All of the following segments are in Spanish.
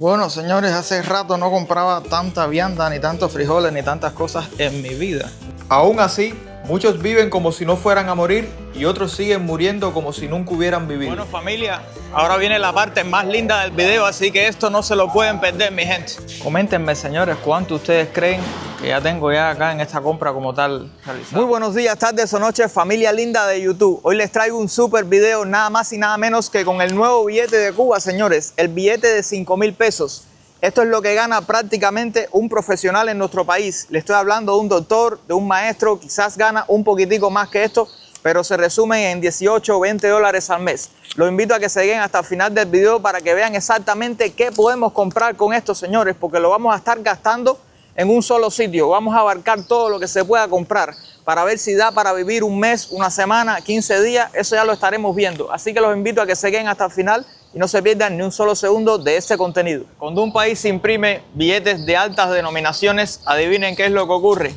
Bueno, señores, hace rato no compraba tanta vianda, ni tantos frijoles, ni tantas cosas en mi vida. Aún así, muchos viven como si no fueran a morir y otros siguen muriendo como si nunca hubieran vivido. Bueno, familia, ahora viene la parte más linda del video, así que esto no se lo pueden perder, mi gente. Coméntenme, señores, cuánto ustedes creen que ya tengo ya acá en esta compra como tal realizada. Muy buenos días, tardes o noches, familia linda de YouTube. Hoy les traigo un súper video, nada más y nada menos que con el nuevo billete de Cuba, señores. El billete de 5.000 pesos. Esto es lo que gana prácticamente un profesional en nuestro país. Le estoy hablando de un doctor, de un maestro, quizás gana un poquitico más que esto, pero se resumen en 18 o 20 dólares al mes. Los invito a que se queden hasta el final del video para que vean exactamente qué podemos comprar con esto, señores, porque lo vamos a estar gastando en un solo sitio. Vamos a abarcar todo lo que se pueda comprar para ver si da para vivir un mes, una semana, 15 días. Eso ya lo estaremos viendo. Así que los invito a que se queden hasta el final y no se pierdan ni un solo segundo de este contenido. Cuando un país imprime billetes de altas denominaciones, adivinen qué es lo que ocurre.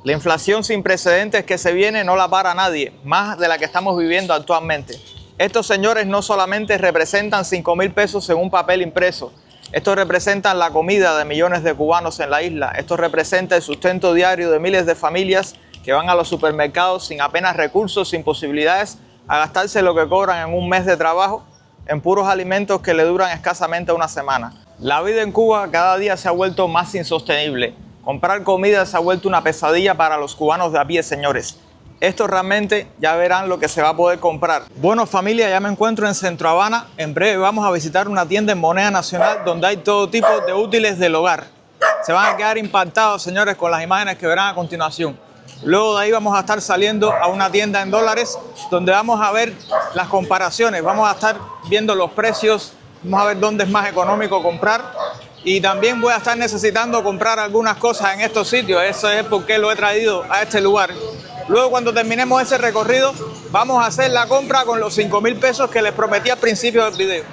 La inflación sin precedentes que se viene no la para nadie, más de la que estamos viviendo actualmente. Estos señores no solamente representan 5.000 pesos en un papel impreso, estos representan la comida de millones de cubanos en la isla, esto representa el sustento diario de miles de familias que van a los supermercados sin apenas recursos, sin posibilidades a gastarse lo que cobran en un mes de trabajo en puros alimentos que le duran escasamente una semana. La vida en Cuba cada día se ha vuelto más insostenible. Comprar comida se ha vuelto una pesadilla para los cubanos de a pie, señores. Esto realmente ya verán lo que se va a poder comprar. Bueno, familia, ya me encuentro en Centro Habana. En breve vamos a visitar una tienda en moneda nacional donde hay todo tipo de útiles del hogar. Se van a quedar impactados, señores, con las imágenes que verán a continuación. Luego de ahí vamos a estar saliendo a una tienda en dólares donde vamos a ver las comparaciones. Vamos a estar viendo los precios, vamos a ver dónde es más económico comprar. Y también voy a estar necesitando comprar algunas cosas en estos sitios. Eso es por qué lo he traído a este lugar. Luego, cuando terminemos ese recorrido, vamos a hacer la compra con los 5.000 pesos que les prometí al principio del video.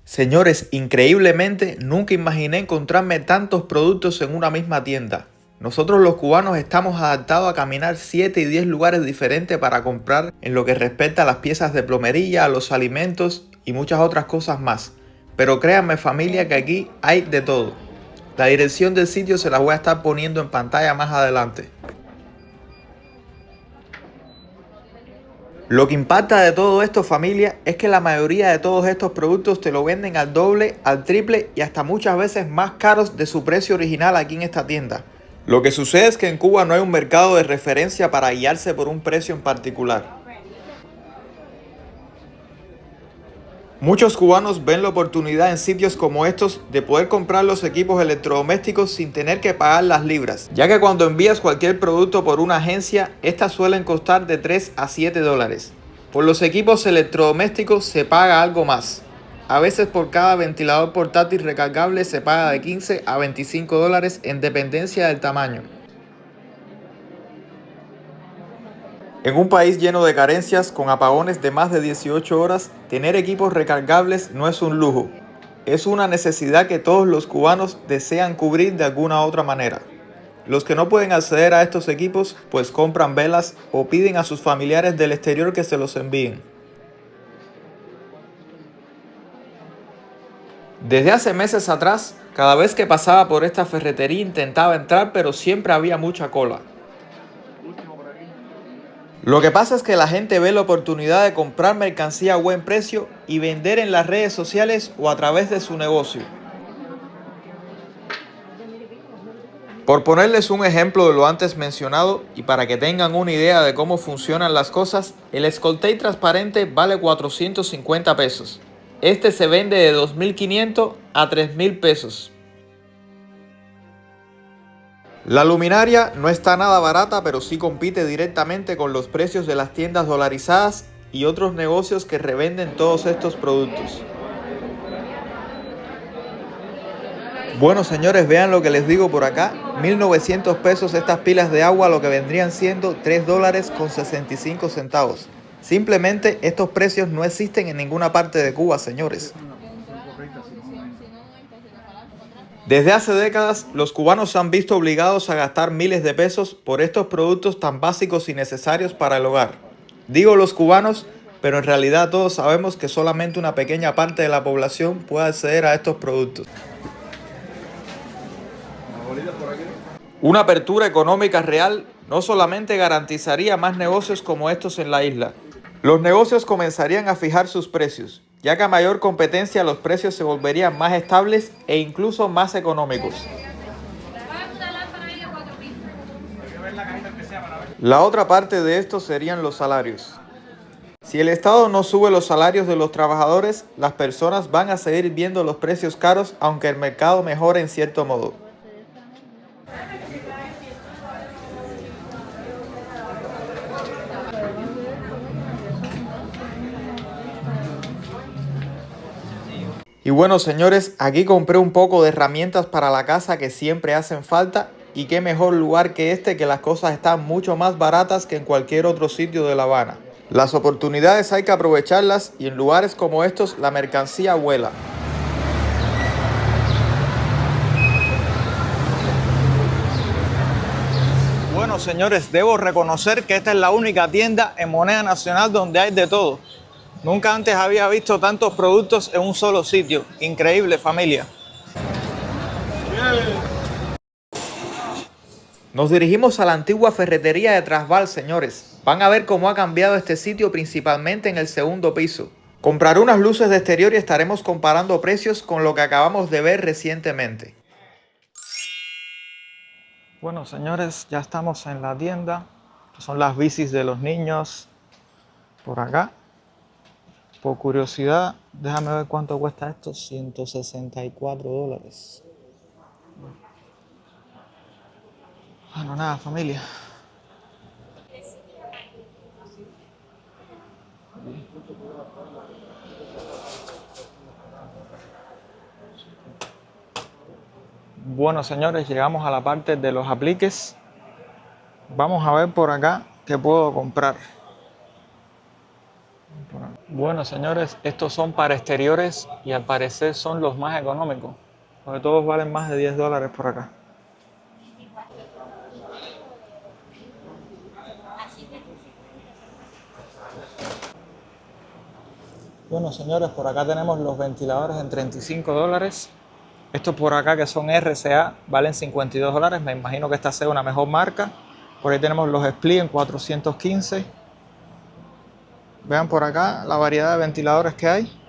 Señores, increíblemente nunca imaginé encontrarme tantos productos en una misma tienda. Nosotros los cubanos estamos adaptados a caminar 7 y 10 lugares diferentes para comprar en lo que respecta a las piezas de plomería, a los alimentos y muchas otras cosas más. Pero créanme, familia, que aquí hay de todo. La dirección del sitio se la voy a estar poniendo en pantalla más adelante. Lo que impacta de todo esto, familia, es que la mayoría de todos estos productos te lo venden al doble, al triple y hasta muchas veces más caros de su precio original aquí en esta tienda. Lo que sucede es que en Cuba no hay un mercado de referencia para guiarse por un precio en particular. Muchos cubanos ven la oportunidad en sitios como estos de poder comprar los equipos electrodomésticos sin tener que pagar las libras, ya que cuando envías cualquier producto por una agencia, estas suelen costar de 3 a 7 dólares. Por los equipos electrodomésticos se paga algo más. A veces por cada ventilador portátil recargable se paga de 15 a 25 dólares en dependencia del tamaño. En un país lleno de carencias, con apagones de más de 18 horas, tener equipos recargables no es un lujo. Es una necesidad que todos los cubanos desean cubrir de alguna otra manera. Los que no pueden acceder a estos equipos, pues compran velas o piden a sus familiares del exterior que se los envíen. Desde hace meses atrás, cada vez que pasaba por esta ferretería intentaba entrar, pero siempre había mucha cola. Lo que pasa es que la gente ve la oportunidad de comprar mercancía a buen precio y vender en las redes sociales o a través de su negocio. Por ponerles un ejemplo de lo antes mencionado y para que tengan una idea de cómo funcionan las cosas, el Escoltei transparente vale 450 pesos. Este se vende de 2.500 a 3.000 pesos. La luminaria no está nada barata, pero sí compite directamente con los precios de las tiendas dolarizadas y otros negocios que revenden todos estos productos. Bueno, señores, vean lo que les digo por acá. 1.900 pesos estas pilas de agua, lo que vendrían siendo 3 dólares con 65 centavos. Simplemente estos precios no existen en ninguna parte de Cuba, señores. Desde hace décadas, los cubanos se han visto obligados a gastar miles de pesos por estos productos tan básicos y necesarios para el hogar. Digo los cubanos pero en realidad todos sabemos que solamente una pequeña parte de la población puede acceder a estos productos. Una apertura económica real no solamente garantizaría más negocios como estos en la isla. Los negocios comenzarían a fijar sus precios, ya que a mayor competencia los precios se volverían más estables e incluso más económicos. La otra parte de esto serían los salarios. Si el Estado no sube los salarios de los trabajadores, las personas van a seguir viendo los precios caros aunque el mercado mejore en cierto modo. Y bueno, señores, aquí compré un poco de herramientas para la casa que siempre hacen falta, y qué mejor lugar que este, que las cosas están mucho más baratas que en cualquier otro sitio de La Habana. Las oportunidades hay que aprovecharlas, y en lugares como estos la mercancía vuela. Bueno, señores, debo reconocer que esta es la única tienda en moneda nacional donde hay de todo. Nunca antes había visto tantos productos en un solo sitio. Increíble, familia. Nos dirigimos a la antigua ferretería de Trasval, señores. Van a ver cómo ha cambiado este sitio, principalmente en el segundo piso. Compraré unas luces de exterior y estaremos comparando precios con lo que acabamos de ver recientemente. Bueno, señores, ya estamos en la tienda. Estas son las bicis de los niños. Por acá. Por curiosidad, déjame ver cuánto cuesta esto. $164. Bueno, nada, familia. Bueno, señores, llegamos a la parte de los apliques. Vamos a ver por acá qué puedo comprar. Bueno, señores, estos son para exteriores y al parecer son los más económicos, porque todos valen más de $10 por acá. Bueno, señores, por acá tenemos los ventiladores en $35. Estos por acá, que son RCA, valen $52. Me imagino que esta sea una mejor marca. Por ahí tenemos los Split en 415. Vean por acá la variedad de ventiladores que hay.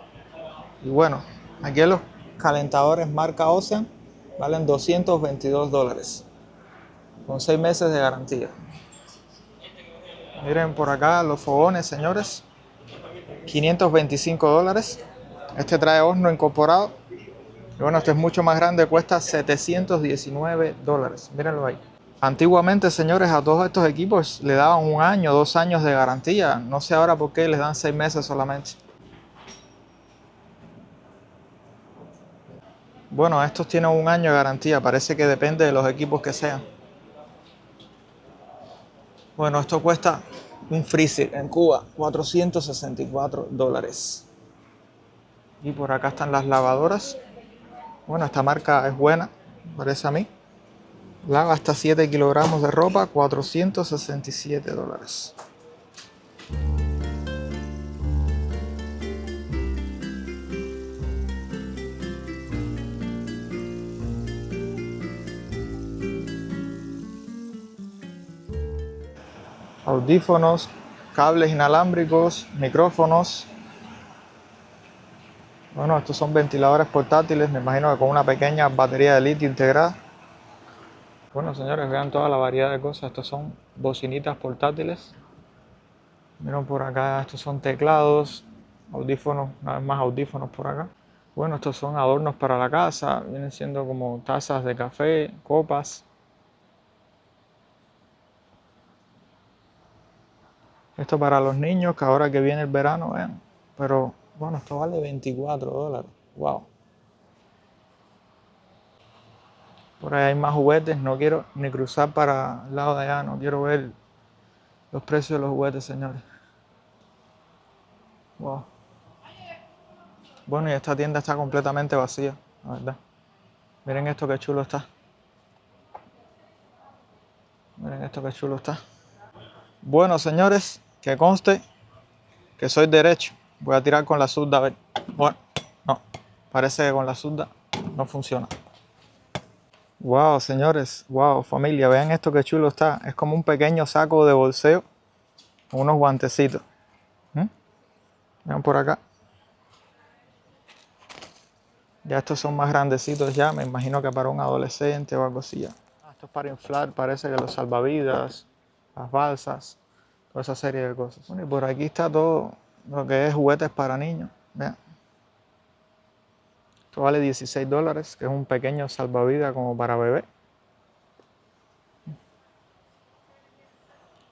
Y bueno, aquí los calentadores marca Ocean valen $222 con 6 meses de garantía. Miren por acá los fogones, señores, $525. Este trae horno incorporado. Y bueno, este es mucho más grande, cuesta $719. Mírenlo ahí. Antiguamente, señores, a todos estos equipos le daban 1 año, 2 años de garantía. No sé ahora por qué les dan 6 meses solamente. Bueno, estos tienen 1 año de garantía. Parece que depende de los equipos que sean. Bueno, esto cuesta un freezer en Cuba, $464. Y por acá están las lavadoras. Bueno, esta marca es buena, parece a mí. Lava hasta 7 kilogramos de ropa, $467. Audífonos, cables inalámbricos, micrófonos. Bueno, estos son ventiladores portátiles, me imagino que con una pequeña batería de litio integrada. Bueno, señores, vean toda la variedad de cosas. Estos son bocinitas portátiles. Miren por acá, estos son teclados, audífonos, una vez más audífonos por acá. Bueno, estos son adornos para la casa, vienen siendo como tazas de café, copas. Esto para los niños, que ahora que viene el verano, vean. Pero bueno, esto vale $24. Wow. Por ahí hay más juguetes. No quiero ni cruzar para el lado de allá. No quiero ver los precios de los juguetes, señores. Wow. Bueno, y esta tienda está completamente vacía, la verdad. Miren esto que chulo está. Miren esto que chulo está. Bueno, señores, que conste que soy derecho. Voy a tirar con la zurda, a ver. Bueno, no. Parece que con la zurda no funciona. Wow, señores. Wow, familia. Vean esto que chulo está. Es como un pequeño saco de bolseo con unos guantecitos. Vean por acá. Ya estos son más grandecitos ya. Me imagino que para un adolescente o algo así ya. Esto es para inflar. Parece que los salvavidas, las balsas, toda esa serie de cosas. Bueno, y por aquí está todo lo que es juguetes para niños. Vean. Esto vale $16, que es un pequeño salvavidas como para bebé.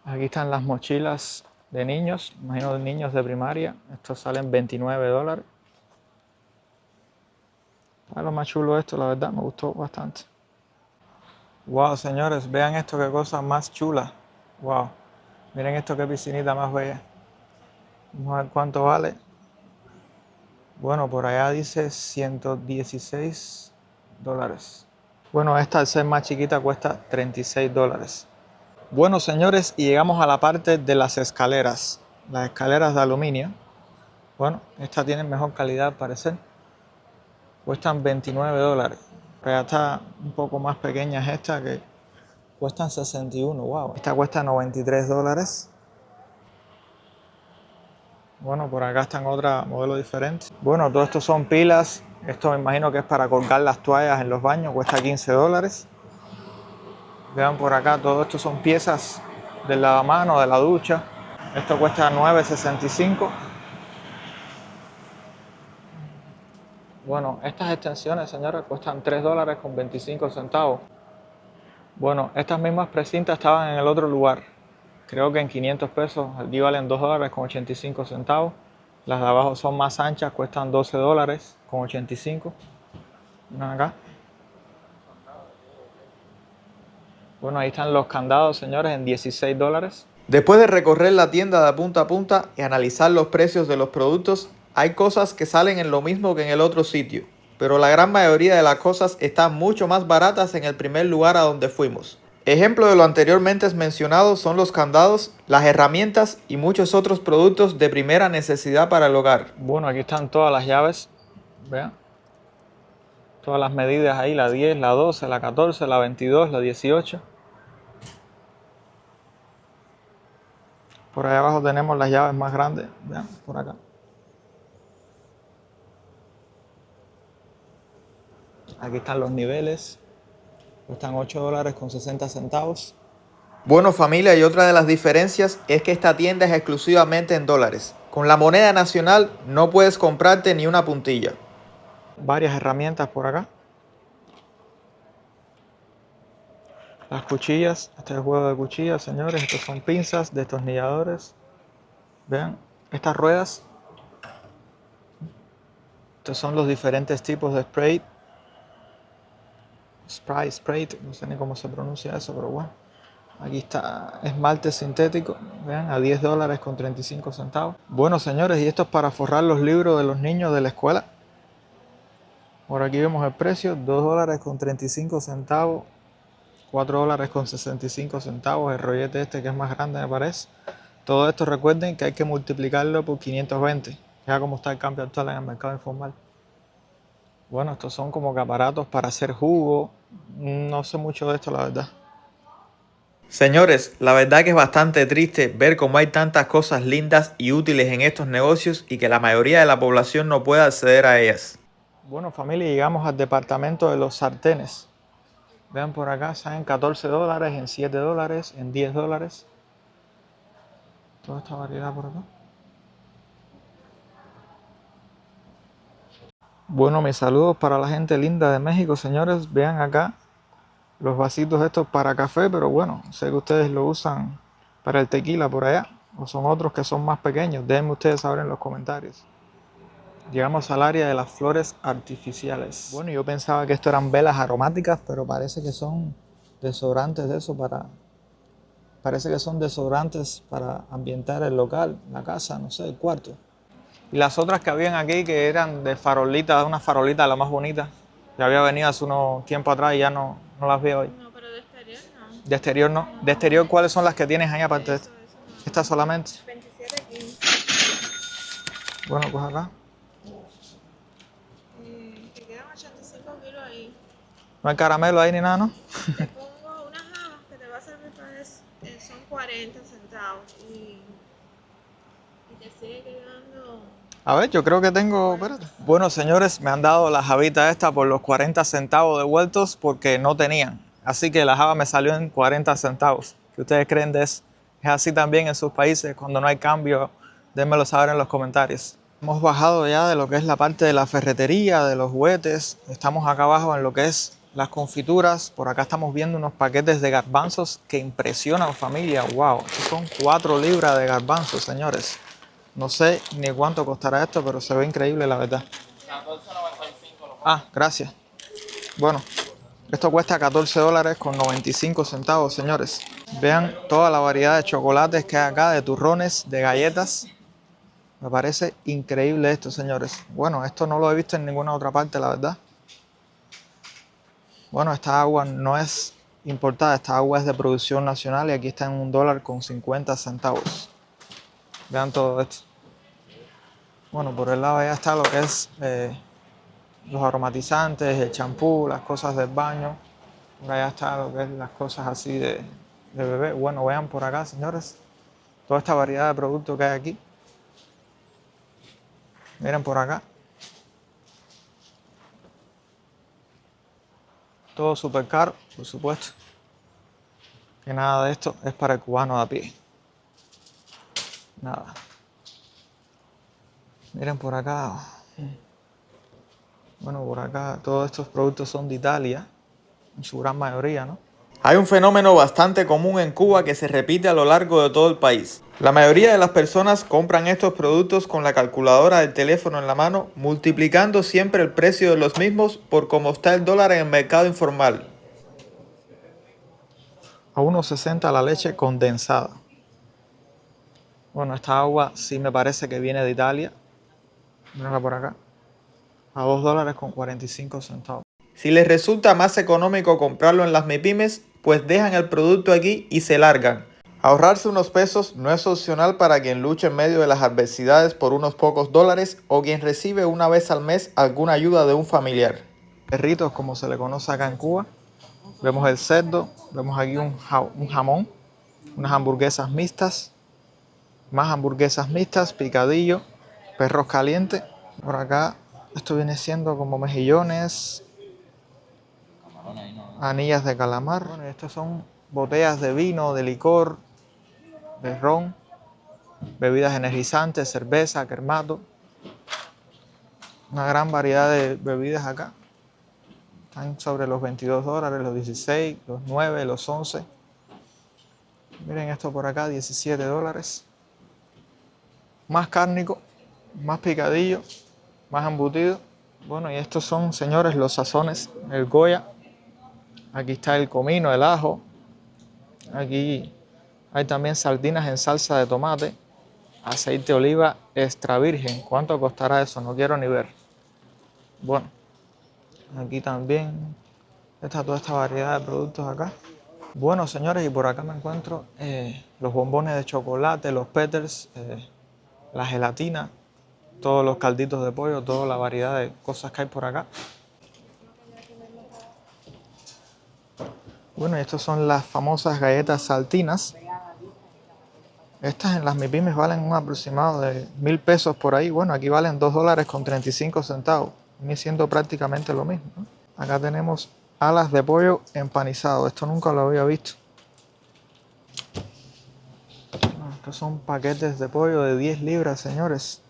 Aquí están las mochilas de niños, imagino de niños de primaria. Estos salen $29. Es lo más chulo esto, la verdad, me gustó bastante. Wow, señores, vean esto, qué cosa más chula. Wow, miren esto, qué piscinita más bella. Vamos a ver cuánto vale. Bueno, por allá dice $116. Bueno, esta al ser más chiquita cuesta $36. Bueno, señores, y llegamos a la parte de las escaleras. Las escaleras de aluminio. Bueno, estas tienen mejor calidad al parecer. Cuestan $29. Pero ya está un poco más pequeña es esta, que cuestan $61. Wow. Esta cuesta $93. Bueno, por acá están otra modelo diferente. Bueno, todo esto son pilas. Esto me imagino que es para colgar las toallas en los baños. Cuesta $15. Vean por acá, todo esto son piezas del lavamanos, de la ducha. Esto cuesta $9.65. Bueno, estas extensiones, señores, cuestan $3.25. Bueno, estas mismas precintas estaban en el otro lugar. Creo que en 500 pesos. Aquí valen $2.85. Las de abajo son más anchas, cuestan $12.85. Miren acá. Bueno, ahí están los candados, señores, en $16. Después de recorrer la tienda de punta a punta y analizar los precios de los productos, hay cosas que salen en lo mismo que en el otro sitio, pero la gran mayoría de las cosas están mucho más baratas en el primer lugar a donde fuimos. Ejemplo de lo anteriormente mencionado son los candados, las herramientas y muchos otros productos de primera necesidad para el hogar. Bueno, aquí están todas las llaves, vean. Todas las medidas ahí, la 10, la 12, la 14, la 22, la 18. Por ahí abajo tenemos las llaves más grandes, vean, por acá. Aquí están los niveles, cuestan $8.60. Bueno, familia, y otra de las diferencias es que esta tienda es exclusivamente en dólares. Con la moneda nacional no puedes comprarte ni una puntilla. Varias herramientas por acá. Las cuchillas, este es el juego de cuchillas, señores. Estos son pinzas, destornilladores. Vean, estas ruedas. Estos son los diferentes tipos de spray. Spray, no sé ni cómo se pronuncia eso, pero bueno. Aquí está esmalte sintético, vean, a $10.35. Bueno, señores, y esto es para forrar los libros de los niños de la escuela. Por aquí vemos el precio, $2.35, $4.65, el rollete este que es más grande me parece. Todo esto recuerden que hay que multiplicarlo por 520, ya como está el cambio actual en el mercado informal. Bueno, estos son como que aparatos para hacer jugo, no sé mucho de esto la verdad. Señores, la verdad que es bastante triste ver cómo hay tantas cosas lindas y útiles en estos negocios y que la mayoría de la población no puede acceder a ellas. Bueno, familia, llegamos al departamento de los sartenes. Vean por acá, salen $14, en $7, en $10. Toda esta variedad por acá. Bueno, mis saludos para la gente linda de México, señores. Vean acá los vasitos estos para café, pero bueno, sé que ustedes lo usan para el tequila por allá, o son otros que son más pequeños. Déjenme ustedes saber en los comentarios. Llegamos al área de las flores artificiales. Bueno, yo pensaba que esto eran velas aromáticas, pero parece que son desodorantes de eso Parece que son desodorantes para ambientar el local, la casa, no sé, el cuarto. Y las otras que habían aquí que eran de farolitas, una farolita la más bonita. Ya había venido hace unos tiempo atrás y ya no las veo hoy. No, pero de exterior no. De exterior no. De exterior, ¿cuáles son las que tienes ahí aparte de esta? Esta solamente. 27, 15. Bueno, pues acá. Te quedan 85 kilos ahí. No hay caramelo ahí ni nada, ¿no? Te pongo unas habas que te va a servir para eso. Son 40 centavos. Y te sigue quedando. A ver, yo creo que tengo... Espérate. Bueno, señores, me han dado la jabita esta por los 40 centavos devueltos porque no tenían. Así que la java me salió en 40 centavos. ¿Qué ustedes creen de eso? ¿Es así también en sus países? Cuando no hay cambio, déjenmelo saber en los comentarios. Hemos bajado ya de lo que es la parte de la ferretería, de los juguetes. Estamos acá abajo en lo que es las confituras. Por acá estamos viendo unos paquetes de garbanzos que impresionan, familia. ¡Wow! Estos son 4 libras de garbanzos, señores. No sé ni cuánto costará esto, pero se ve increíble, la verdad. Ah, gracias. Bueno, esto cuesta $14 con 95 centavos, señores. Vean toda la variedad de chocolates que hay acá, de turrones, de galletas. Me parece increíble esto, señores. Bueno, esto no lo he visto en ninguna otra parte, la verdad. Bueno, esta agua no es importada, esta agua es de producción nacional y aquí está en $1 con 50 centavos. Vean todo esto. Bueno, por el lado allá está lo que es los aromatizantes, el champú, las cosas del baño. Por allá está lo que es las cosas así de bebé. Bueno, vean por acá, señores, toda esta variedad de productos que hay aquí. Miren por acá. Todo súper caro, por supuesto. Que nada de esto es para el cubano de a pie. Nada. Miren por acá. Bueno, por acá todos estos productos son de Italia, en su gran mayoría, ¿no? Hay un fenómeno bastante común en Cuba que se repite a lo largo de todo el país. La mayoría de las personas compran estos productos con la calculadora del teléfono en la mano, multiplicando siempre el precio de los mismos por cómo está el dólar en el mercado informal. A 1.60 la leche condensada. Bueno, esta agua sí me parece que viene de Italia. Mírenla por acá. A $2 con 45 centavos. Si les resulta más económico comprarlo en las MIPYMES, pues dejan el producto aquí y se largan. Ahorrarse unos pesos no es opcional para quien lucha en medio de las adversidades por unos pocos dólares o quien recibe una vez al mes alguna ayuda de un familiar. Perritos, como se le conoce acá en Cuba. Vemos el cerdo, vemos aquí un jamón, unas hamburguesas mixtas, más hamburguesas mixtas, picadillo, perros calientes. Por acá esto viene siendo como mejillones, anillas de calamar. Bueno, estos son botellas de vino, de licor, de ron, bebidas energizantes, cerveza, kermato. Una gran variedad de bebidas acá. Están sobre los $22, los 16, los 9, los 11. Miren esto por acá, $17. Más cárnico, más picadillo, más embutido. Bueno, y estos son, señores, los sazones, el Goya. Aquí está el comino, el ajo. Aquí hay también sardinas en salsa de tomate. Aceite de oliva extra virgen. ¿Cuánto costará eso? No quiero ni ver. Bueno, aquí también está toda esta variedad de productos acá. Bueno, señores, y por acá me encuentro los bombones de chocolate, los Peters, la gelatina, todos los calditos de pollo, toda la variedad de cosas que hay por acá. Bueno, y estas son las famosas galletas saltinas. Estas en las MIPYMES valen un aproximado de 1.000 pesos por ahí. Bueno, aquí valen $2 con 35 centavos. Viene siendo prácticamente lo mismo, ¿no? Acá tenemos alas de pollo empanizado. Esto nunca lo había visto. Estos son paquetes de pollo de 10 libras, señores.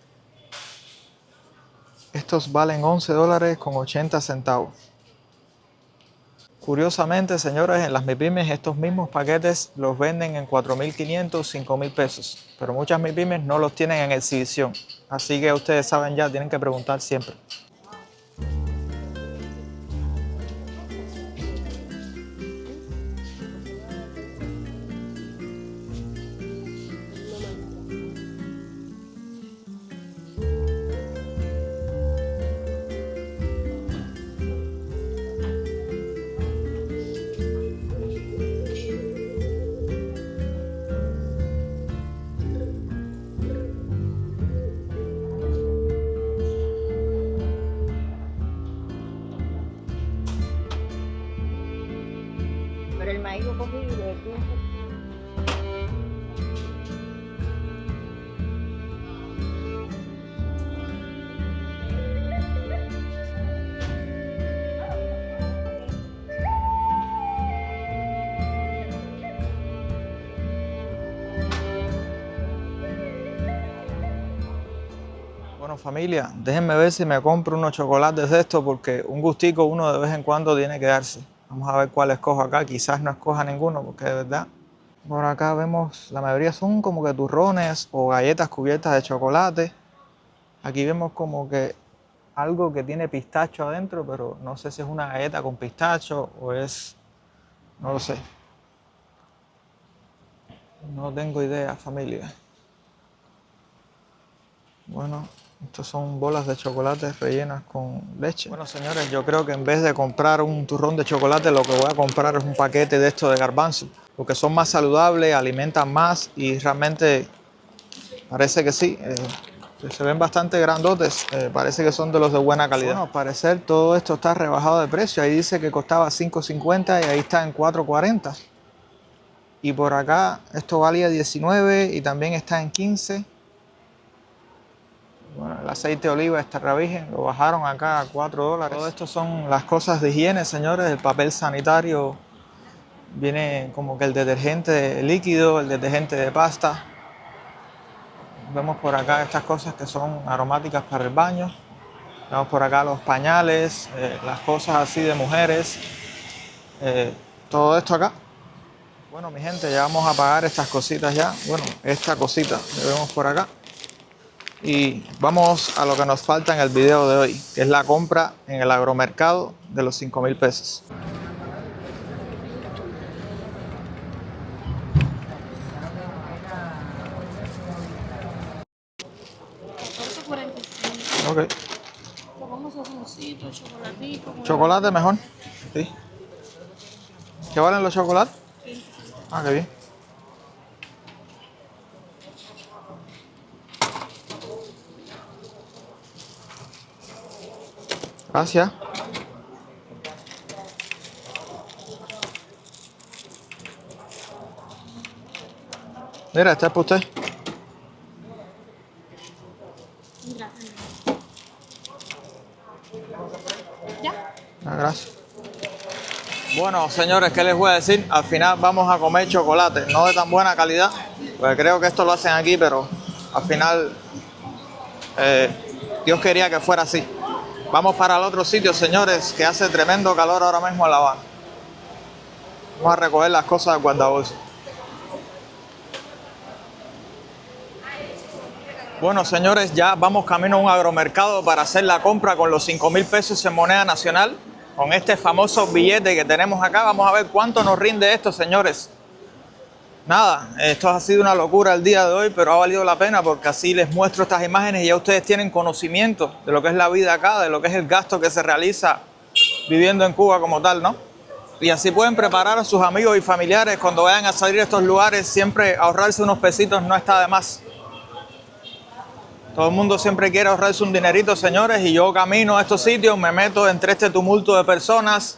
Estos valen $11 con 80 centavos. Curiosamente, señores, en las MIPYMES estos mismos paquetes los venden en 4.500, 5.000 pesos. Pero muchas MIPYMES no los tienen en exhibición. Así que ustedes saben ya, tienen que preguntar siempre. Bueno, familia, déjenme ver si me compro unos chocolates de estos porque un gustico uno de vez en cuando tiene que darse. Vamos a ver cuál escojo acá. Quizás no escoja ninguno porque de verdad. Por acá vemos, la mayoría son como que turrones o galletas cubiertas de chocolate. Aquí vemos como que algo que tiene pistacho adentro, pero no sé si es una galleta con pistacho o es... no lo sé. No tengo idea, familia. Bueno, estos son bolas de chocolate rellenas con leche. Bueno, señores, yo creo que en vez de comprar un turrón de chocolate, lo que voy a comprar es un paquete de estos de garbanzo, porque son más saludables, alimentan más y realmente parece que sí. Se ven bastante grandotes, parece que son de los de buena calidad. Bueno, al parecer todo esto está rebajado de precio. Ahí dice que costaba $5.50 y ahí está en $4.40. Y por acá esto valía 19 y también está en 15. Bueno, el aceite de oliva extra virgen lo bajaron acá a $4. Todo esto son las cosas de higiene, señores. El papel sanitario, viene como que el detergente líquido, el detergente de pasta. Vemos por acá estas cosas que son aromáticas para el baño. Vemos por acá los pañales, las cosas así de mujeres. Todo esto acá. Bueno, mi gente, ya vamos a pagar estas cositas ya. Bueno, esta cosita que vemos por acá. Y vamos a lo que nos falta en el video de hoy, que es la compra en el agromercado de los 5,000 pesos. Ok. Tomamos sazoncito, chocolatito. ¿Chocolate mejor? Sí. ¿Qué valen los chocolates? 15. Ah, qué bien. Gracias. Mira, este es para usted. Gracias. ¿Ya? Ah, gracias. Bueno, señores, ¿qué les voy a decir? Al final vamos a comer chocolate, no de tan buena calidad, porque creo que esto lo hacen aquí, pero al final Dios quería que fuera así. Vamos para el otro sitio, señores, que hace tremendo calor ahora mismo en La Habana. Vamos a recoger las cosas del guardabolso. Bueno, señores, ya vamos camino a un agromercado para hacer la compra con los 5,000 pesos en moneda nacional. Con este famoso billete que tenemos acá, vamos a ver cuánto nos rinde esto, señores. Nada, esto ha sido una locura el día de hoy, pero ha valido la pena porque así les muestro estas imágenes y ya ustedes tienen conocimiento de lo que es la vida acá, de lo que es el gasto que se realiza viviendo en Cuba como tal, ¿no? Y así pueden preparar a sus amigos y familiares cuando vayan a salir a estos lugares. Siempre ahorrarse unos pesitos no está de más. Todo el mundo siempre quiere ahorrarse un dinerito, señores, y yo camino a estos sitios, me meto entre este tumulto de personas.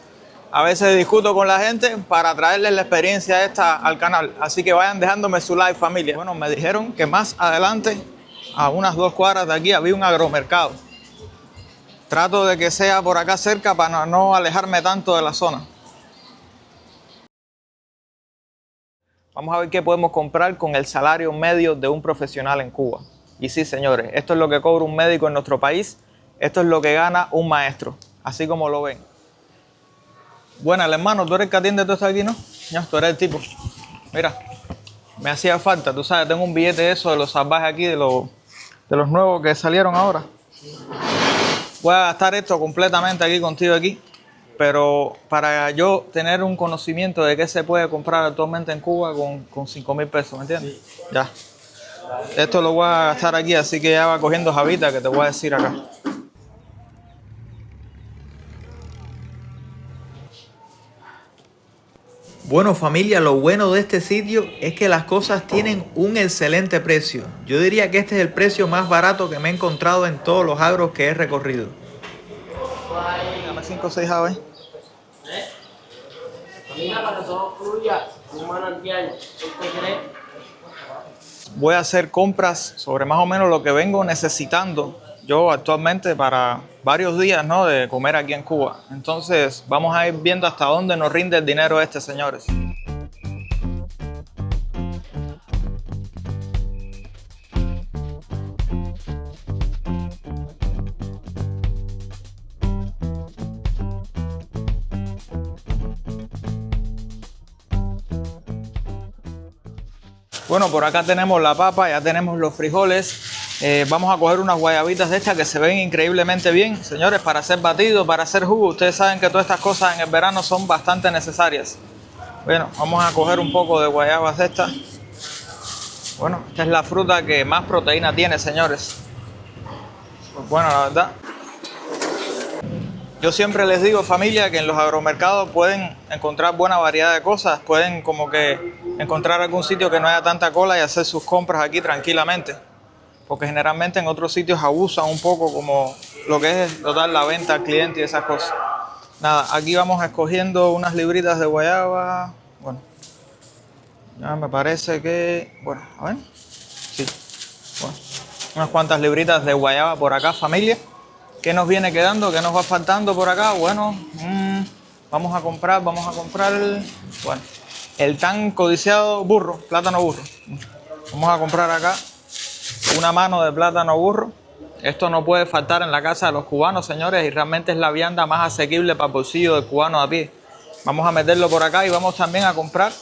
A veces discuto con la gente para traerles la experiencia esta al canal. Así que vayan dejándome su like, familia. Bueno, me dijeron que más adelante, a unas 2 cuadras de aquí, había un agromercado. Trato de que sea por acá cerca para no alejarme tanto de la zona. Vamos a ver qué podemos comprar con el salario medio de un profesional en Cuba. Y sí, señores, esto es lo que cobra un médico en nuestro país. Esto es lo que gana un maestro, así como lo ven. Bueno, el hermano, tú eres el que atiende todo esto aquí, ¿no? Ya, tú eres el tipo. Mira, me hacía falta, tú sabes, tengo un billete de eso de los salvajes aquí, de los nuevos que salieron ahora. Voy a gastar esto completamente aquí contigo aquí, pero para yo tener un conocimiento de qué se puede comprar actualmente en Cuba con 5,000 pesos, ¿me entiendes? Sí. Ya. Esto lo voy a gastar aquí, así que ya va cogiendo javita que te voy a decir acá. Bueno, familia, lo bueno de este sitio es que las cosas tienen un excelente precio. Yo diría que este es el precio más barato que me he encontrado en todos los agros que he recorrido. Dame 5 o 6 javes. Para que todo fluya, un manantial, ¿usted cree? Voy a hacer compras sobre más o menos lo que vengo necesitando yo actualmente para varios días, ¿no?, de comer aquí en Cuba. Entonces vamos a ir viendo hasta dónde nos rinde el dinero este, señores. Bueno, por acá tenemos la papa, ya tenemos los frijoles. Vamos a coger unas guayabitas de estas que se ven increíblemente bien. Señores, para hacer batido, para hacer jugo, ustedes saben que todas estas cosas en el verano son bastante necesarias. Bueno, vamos a coger un poco de guayabas de estas. Bueno, esta es la fruta que más proteína tiene, señores. Pues bueno, la verdad. Yo siempre les digo, familia, que en los agromercados pueden encontrar buena variedad de cosas. Pueden como que encontrar algún sitio que no haya tanta cola y hacer sus compras aquí tranquilamente. Porque generalmente en otros sitios abusan un poco como lo que es total la venta al cliente y esas cosas. Nada, aquí vamos escogiendo unas libritas de guayaba. Bueno, ya me parece que... Bueno, a ver. Sí. Bueno, unas cuantas libritas de guayaba por acá, familia. ¿Qué nos viene quedando? ¿Qué nos va faltando por acá? Bueno, vamos a comprar bueno, el tan codiciado burro, plátano burro. Vamos a comprar acá una mano de plátano burro. Esto no puede faltar en la casa de los cubanos, señores, y realmente es la vianda más asequible para el bolsillo del cubano a pie. Vamos a meterlo por acá y vamos también a comprar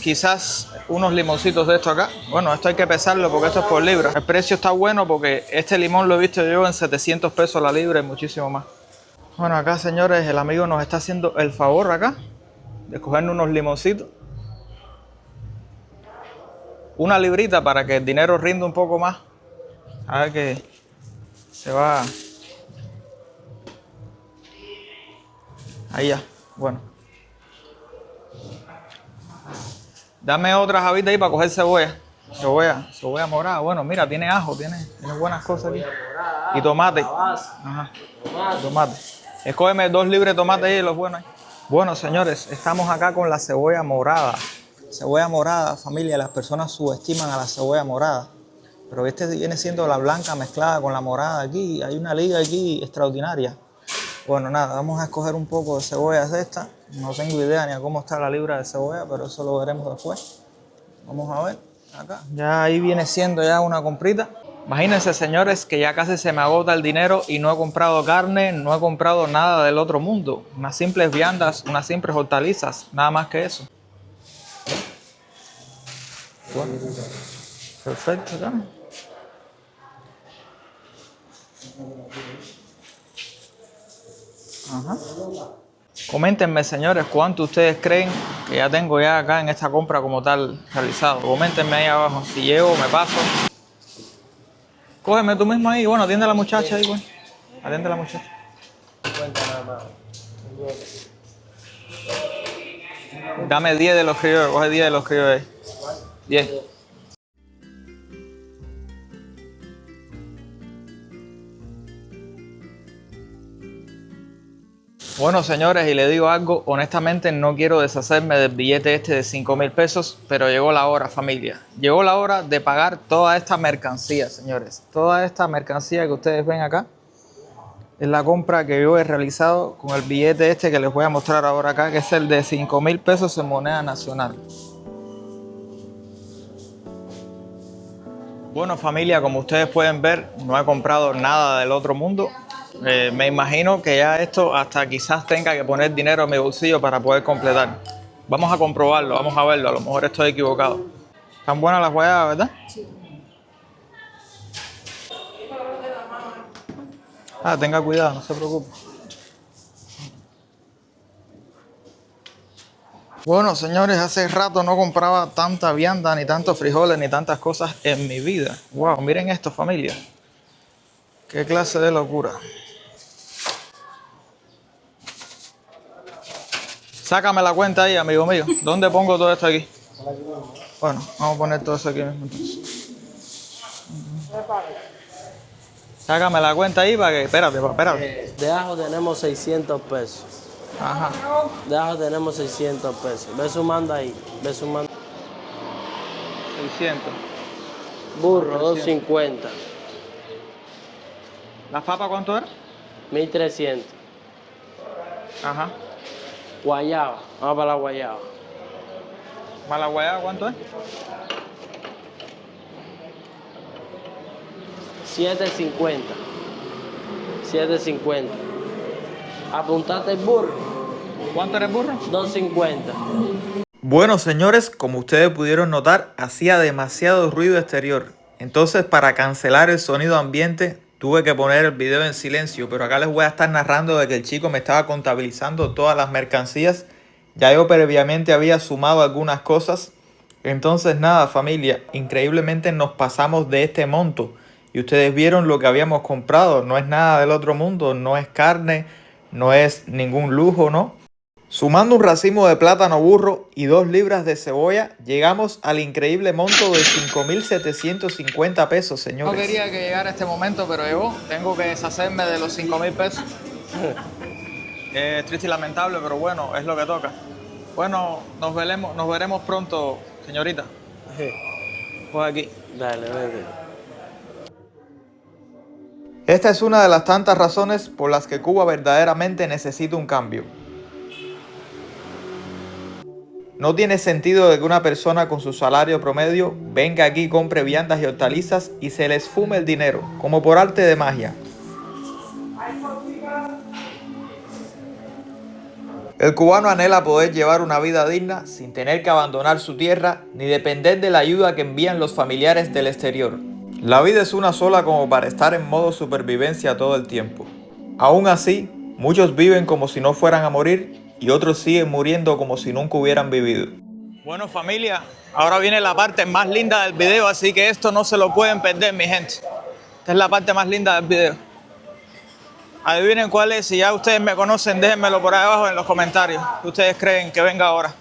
quizás unos limoncitos de esto acá. Bueno, esto hay que pesarlo porque esto es por libra. El precio está bueno porque este limón lo he visto yo en 700 pesos la libra y muchísimo más. Bueno, acá, señores, el amigo nos está haciendo el favor acá de cogernos unos limoncitos. Una librita para que el dinero rinda un poco más. A ver que se va. Ahí ya, bueno. Dame otra javita ahí para coger cebolla. Cebolla morada. Bueno, mira, tiene ajo, tiene buenas cosas aquí. Y tomate. Ajá. Tomate. Escógeme 2 libres de tomate ahí, los buenos ahí. Bueno, señores, estamos acá con la cebolla morada. Cebolla morada, familia, las personas subestiman a la cebolla morada. Pero este viene siendo la blanca mezclada con la morada aquí. Hay una liga aquí extraordinaria. Bueno, nada, vamos a escoger un poco de cebollas de esta. No tengo idea ni a cómo está la libra de cebolla, pero eso lo veremos después. Vamos a ver acá. Ya ahí viene siendo ya una comprita. Imagínense, señores, que ya casi se me agota el dinero y no he comprado carne, no he comprado nada del otro mundo. Unas simples viandas, unas simples hortalizas, nada más que eso. Bueno, perfecto, ¿no? Ajá. Coméntenme, señores, cuánto ustedes creen que ya tengo ya acá en esta compra como tal realizado. Coméntenme ahí abajo. Si llego, me paso. Cógeme tú mismo ahí. Bueno, atiende a la muchacha ahí, pues. Atiende a la muchacha. Dame 10 de los criollos. Coge 10 de los criollos ahí. 10. Bueno, señores, y les digo algo, honestamente no quiero deshacerme del billete este de 5,000 pesos, pero llegó la hora, familia. Llegó la hora de pagar toda esta mercancía, señores. Toda esta mercancía que ustedes ven acá es la compra que yo he realizado con el billete este que les voy a mostrar ahora acá, que es el de 5,000 pesos en moneda nacional. Bueno, familia, como ustedes pueden ver, no he comprado nada del otro mundo. Me imagino que ya esto hasta quizás tenga que poner dinero en mi bolsillo para poder completar. Vamos a comprobarlo, vamos a verlo, a lo mejor estoy equivocado. ¿Están buenas las guayabas, verdad? Sí. Tenga cuidado, no se preocupe. Bueno, señores, hace rato no compraba tanta vianda, ni tantos frijoles, ni tantas cosas en mi vida. Wow, miren esto, familia. Qué clase de locura. Sácame la cuenta ahí, amigo mío. ¿Dónde pongo todo esto aquí? Bueno, vamos a poner todo eso aquí mismo entonces. Sácame la cuenta ahí para que... Espérate. De ajo tenemos 600 pesos. Ajá. De ajo tenemos 600 pesos. Ve sumando ahí. Ve sumando. 600. Burro, 250. ¿La papa cuánto era? 1300. Ajá. Guayaba. Vamos para la guayaba. ¿Para la guayaba cuánto es? 750. 750. Apuntate el burro. ¿Cuánto era el burro? 250. Bueno, señores, como ustedes pudieron notar, hacía demasiado ruido exterior. Entonces, para cancelar el sonido ambiente, tuve que poner el video en silencio. Pero acá les voy a estar narrando de que el chico me estaba contabilizando todas las mercancías. Ya yo previamente había sumado algunas cosas. Entonces, nada, familia, increíblemente nos pasamos de este monto. Y ustedes vieron lo que habíamos comprado. No es nada del otro mundo, no es carne, no es ningún lujo, ¿no? Sumando un racimo de plátano burro y 2 libras de cebolla, llegamos al increíble monto de 5.750 pesos, señores. No quería que llegara este momento, pero llegó. Tengo que deshacerme de los 5.000 pesos. Es triste y lamentable, pero bueno, es lo que toca. Bueno, nos veremos pronto, señorita. Por aquí. Dale, vete. Esta es una de las tantas razones por las que Cuba verdaderamente necesita un cambio. No tiene sentido de que una persona con su salario promedio venga aquí, compre viandas y hortalizas y se les fume el dinero, como por arte de magia. El cubano anhela poder llevar una vida digna sin tener que abandonar su tierra ni depender de la ayuda que envían los familiares del exterior. La vida es una sola como para estar en modo supervivencia todo el tiempo. Aún así, muchos viven como si no fueran a morir y otros siguen muriendo como si nunca hubieran vivido. Bueno, familia, ahora viene la parte más linda del video, así que esto no se lo pueden perder, mi gente. Esta es la parte más linda del video. Adivinen cuál es, si ya ustedes me conocen, déjenmelo por ahí abajo en los comentarios. ¿Qué ustedes creen que venga ahora?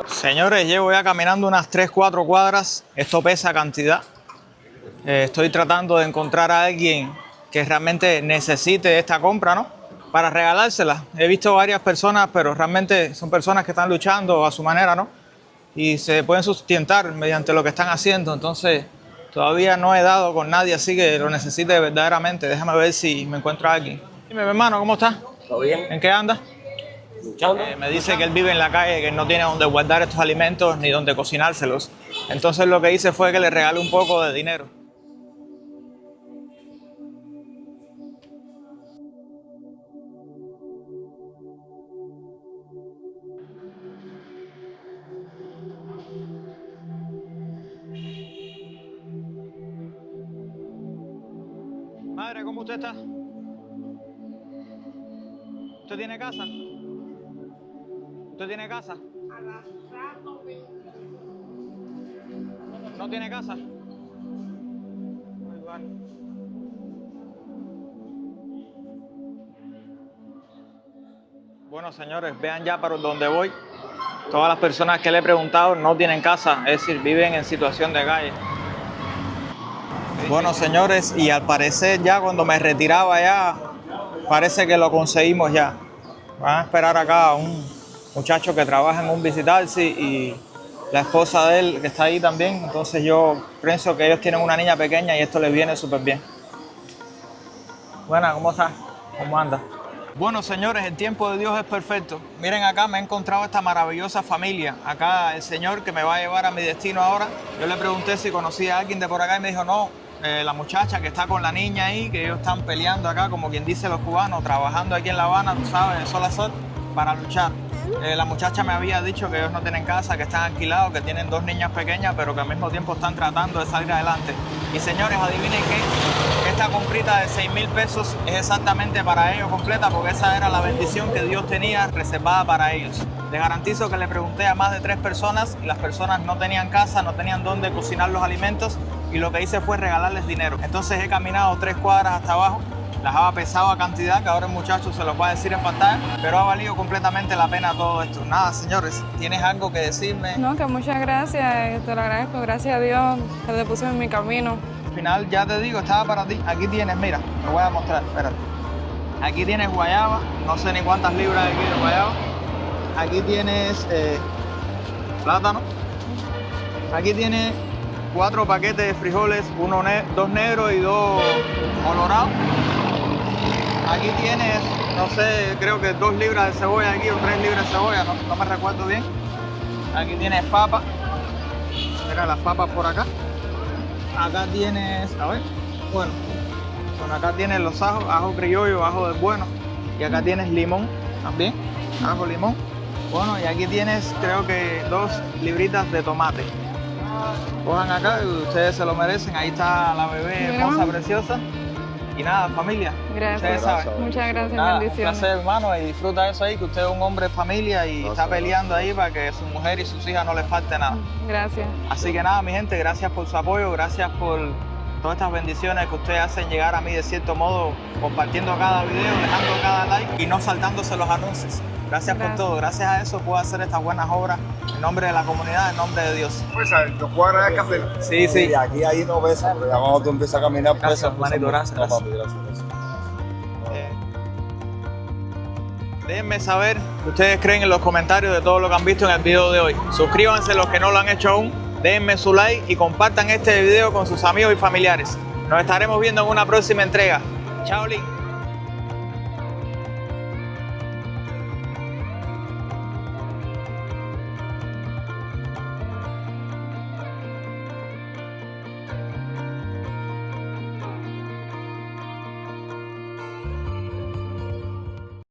Señores, llevo ya caminando unas 3-4 cuadras. Esto pesa cantidad. Estoy tratando de encontrar a alguien que realmente necesite esta compra, ¿no? Para regalársela. He visto varias personas, pero realmente son personas que están luchando a su manera, ¿no? Y se pueden sustentar mediante lo que están haciendo. Entonces, todavía no he dado con nadie así que lo necesite verdaderamente. Déjame ver si me encuentro a alguien. Dime, mi hermano, ¿cómo estás? ¿Todo bien? ¿En qué andas? Luchando. Me dice que él vive en la calle, que no tiene donde guardar estos alimentos ni donde cocinárselos. Entonces lo que hice fue que le regalé un poco de dinero. Madre, ¿cómo usted está? ¿Usted tiene casa? ¿Usted tiene casa? ¿No tiene casa? Bueno, señores, vean ya para donde voy. Todas las personas que le he preguntado no tienen casa, es decir, viven en situación de calle. Bueno, señores, y al parecer ya cuando me retiraba ya, parece que lo conseguimos ya. Van a esperar acá a un muchacho que trabaja en un Visitaxi y la esposa de él que está ahí también. Entonces yo pienso que ellos tienen una niña pequeña y esto les viene súper bien. Buena, ¿cómo estás? ¿Cómo andas? Bueno, señores, el tiempo de Dios es perfecto. Miren acá, me he encontrado esta maravillosa familia. Acá el señor que me va a llevar a mi destino ahora. Yo le pregunté si conocía a alguien de por acá y me dijo no. La muchacha que está con la niña ahí, que ellos están peleando acá, como quien dice los cubanos, trabajando aquí en La Habana, tú sabes, de sol a sol, para luchar. La muchacha me había dicho que ellos no tienen casa, que están alquilados, que tienen 2 niñas pequeñas, pero que al mismo tiempo están tratando de salir adelante. Y señores, adivinen qué, esta comprita de 6.000 pesos es exactamente para ellos completa, porque esa era la bendición que Dios tenía reservada para ellos. Les garantizo que le pregunté a más de 3 personas y las personas no tenían casa, no tenían dónde cocinar los alimentos y lo que hice fue regalarles dinero. Entonces he caminado 3 cuadras hasta abajo, las había pesado a cantidad, que ahora el muchacho se los va a decir en pantalla, pero ha valido completamente la pena todo esto. Nada, señores, ¿tienes algo que decirme? No, que muchas gracias, te lo agradezco, gracias a Dios que te puso en mi camino. Al final, ya te digo, estaba para ti. Aquí tienes, mira, te voy a mostrar, espérate. Aquí tienes guayaba, no sé ni cuántas libras aquí de guayaba. Aquí tienes plátano. Aquí tienes 4 paquetes de frijoles, 2 negros y 2 colorados. Aquí tienes, no sé, creo que 2 libras de cebolla aquí o 3 libras de cebolla, no me recuerdo bien. Aquí tienes papa. Mira las papas por acá. Acá tienes, a ver, bueno, acá tienes los ajos, ajo criollo, ajo del bueno. Y acá tienes limón también, ajo, limón. Bueno, y aquí tienes creo que 2 libritas de tomate. Cojan acá y ustedes se lo merecen. Ahí está la bebé hermosa, preciosa. Y nada, familia. Gracias. Ustedes saben. Muchas gracias, Nada, bendiciones. Un placer, hermano, y disfruta eso ahí, que usted es un hombre de familia y está peleando ahí para que su mujer y sus hijas no les falte nada. Gracias. Así que nada, mi gente, gracias por su apoyo, gracias por todas estas bendiciones que ustedes hacen llegar a mí de cierto modo, compartiendo cada video, dejando cada like y no saltándose los anuncios. Gracias por todo, gracias a eso puedo hacer estas buenas obras en nombre de la comunidad, en nombre de Dios. Pues, ¿nos puedo agregar café? Sí, sí. Y aquí ahí no pesa, porque ya cuando tú empiezas a caminar, Gracias, pesa. hermanito, gracias, No, gracias. papi, gracias. Déjenme saber qué ustedes creen en los comentarios de todo lo que han visto en el video de hoy. Suscríbanse los que no lo han hecho aún, déjenme su like y compartan este video con sus amigos y familiares. Nos estaremos viendo en una próxima entrega. Chao, Lin.